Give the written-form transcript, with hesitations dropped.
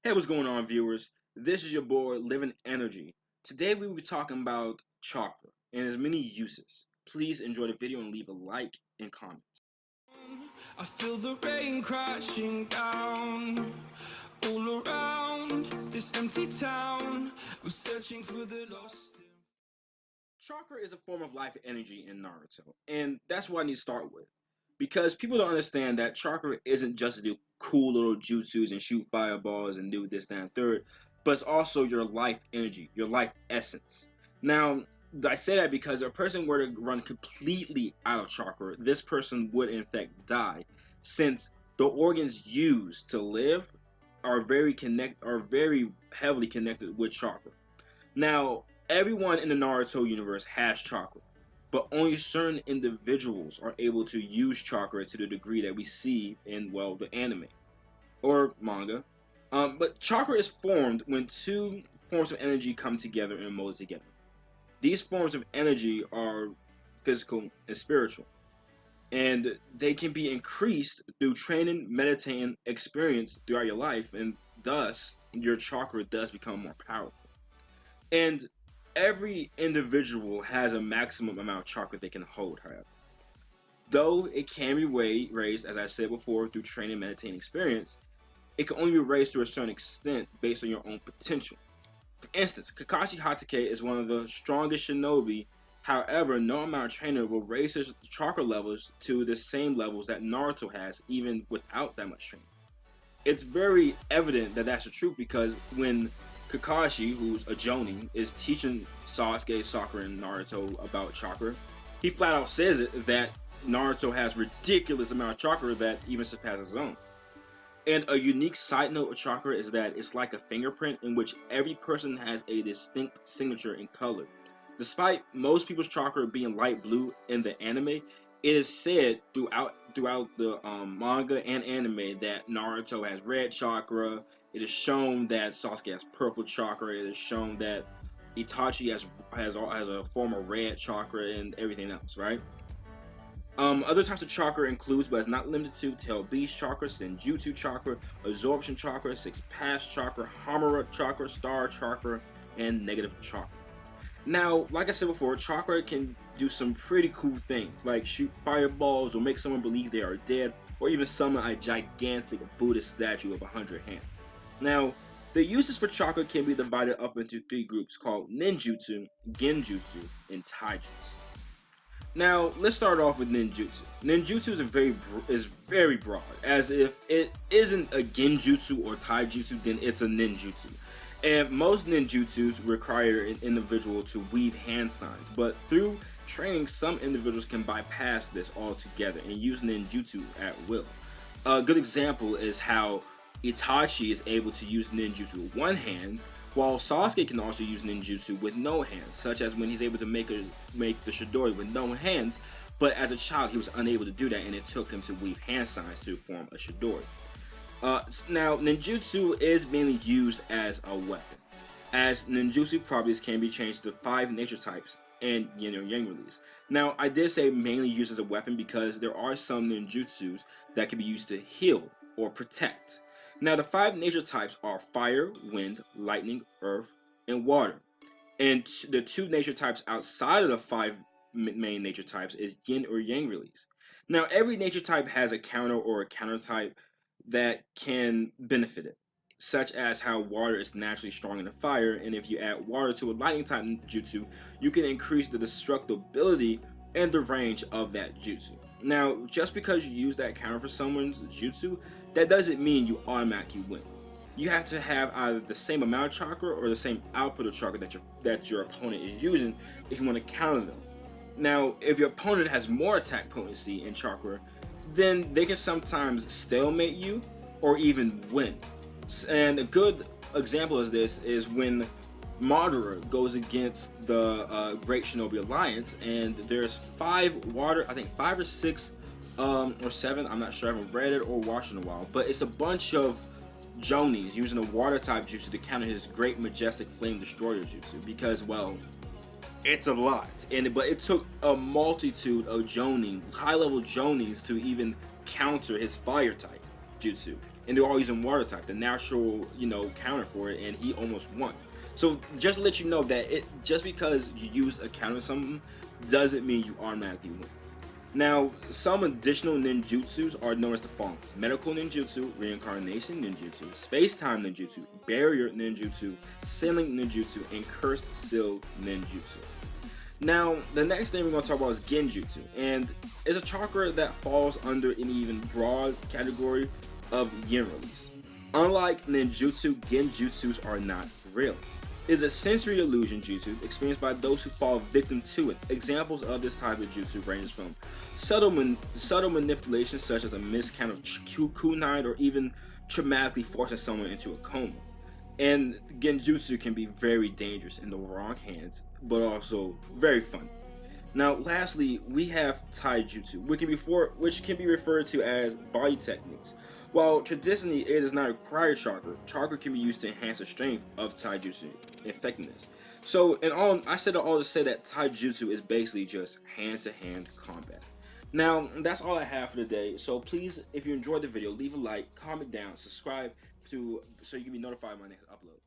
Hey, what's going on, viewers? This is your boy, Living Energy. Today we will be talking about chakra and its many uses. Please enjoy the video and leave a like and comment. I feel the rain crashing down all around this empty town. I'm searching for the lost. Chakra is a form of life energy in Naruto, and that's what I need to start with. Because people don't understand that chakra isn't just to do cool little jutsus and shoot fireballs and do this, that, and third, but it's also your life energy, your life essence. Now, I say that because if a person were to run completely out of chakra, this person would in fact die, since the organs used to live are very heavily connected with chakra. Now, everyone in the Naruto universe has chakra, but only certain individuals are able to use chakra to the degree that we see in, well, the anime or manga. But chakra is formed when two forms of energy come together and mold together. These forms of energy are physical and spiritual, and they can be increased through training, meditating, experience throughout your life, and thus your chakra does become more powerful. And every individual has a maximum amount of chakra they can hold, however. Though it can be raised, as I said before, through training, meditating, experience, it can only be raised to a certain extent based on your own potential. For instance, Kakashi Hatake is one of the strongest shinobi. However, no amount of training will raise his chakra levels to the same levels that Naruto has, even without that much training. It's very evident that that's the truth because when Kakashi, who's a Jonin, is teaching Sasuke, Sakura, and Naruto about chakra, he flat out says it that Naruto has ridiculous amount of chakra that even surpasses his own. And a unique side note of chakra is that it's like a fingerprint in which every person has a distinct signature in color. Despite most people's chakra being light blue in the anime, it is said throughout the manga and anime that Naruto has red chakra. It is shown that Sasuke has purple chakra. It is shown that Itachi has a form of red chakra and everything else, right? Other types of chakra includes, but is not limited to, Tail Beast chakra, Senjutsu chakra, Absorption chakra, Six Paths chakra, Hamura chakra, Star chakra, and Negative chakra. Now, like I said before, chakra can do some pretty cool things, like shoot fireballs or make someone believe they are dead, or even summon a gigantic Buddhist statue of 100 hands. Now, the uses for chakra can be divided up into three groups called ninjutsu, genjutsu, and taijutsu. Now, let's start off with ninjutsu. Ninjutsu is very broad, as if it isn't a genjutsu or taijutsu, then it's a ninjutsu. And most ninjutsus require an individual to weave hand signs, but through training, some individuals can bypass this altogether and use ninjutsu at will. A good example is how Itachi is able to use ninjutsu with one hand, while Sasuke can also use ninjutsu with no hands, such as when he's able to make the Chidori with no hands, but as a child he was unable to do that and it took him to weave hand signs to form a Chidori. Now, ninjutsu is mainly used as a weapon, as ninjutsu properties can be changed to 5 nature types and yin or yang release. Now, I did say mainly used as a weapon because there are some ninjutsus that can be used to heal or protect. Now, the 5 nature types are fire, wind, lightning, earth, and water. And the 2 nature types outside of the 5 main nature types is yin or yang release. Now, every nature type has a counter or a counter type that can benefit it, such as how water is naturally stronger than fire, and if you add water to a lightning type jutsu, you can increase the destructibility and the range of that jutsu. Now, just because you use that counter for someone's jutsu, that doesn't mean you automatically win. You have to have either the same amount of chakra or the same output of chakra that your opponent is using if you want to counter them. Now, if your opponent has more attack potency in chakra, then they can sometimes stalemate you or even win. And a good example of this is when Madara goes against the Great Shinobi Alliance, and there's 5 water, I think 5 or 6 or 7, I'm not sure, I haven't read it or watched in a while, but it's a bunch of Jonis using a water type jutsu to counter his Great Majestic Flame Destroyer jutsu because, well, it's a lot, but it took a multitude of Jonin, high-level Jonins, to even counter his fire type. jutsu, and they're all using water type, the natural, counter for it, and he almost won. So just to let you know that just because you use a counter something doesn't mean you automatically win. Now, some additional ninjutsus are known as the following: medical ninjutsu, reincarnation ninjutsu, space-time ninjutsu, barrier ninjutsu, sailing ninjutsu, and cursed seal ninjutsu. Now, the next thing we're going to talk about is genjutsu, and it's a chakra that falls under an even broad category of yin release. Unlike ninjutsu, genjutsus are not real. It is a sensory illusion jutsu experienced by those who fall victim to it. Examples of this type of jutsu ranges from subtle manipulation, such as a miscount of kunai, or even traumatically forcing someone into a coma. And genjutsu can be very dangerous in the wrong hands, but also very fun. Now, lastly, we have taijutsu, which can be referred to as body techniques. While traditionally it does not require chakra, chakra can be used to enhance the strength of taijutsu effectiveness. So, in all, I said all to say that taijutsu is basically just hand-to-hand combat. Now, that's all I have for today. So please, if you enjoyed the video, leave a like, comment down, subscribe so you can be notified of my next upload.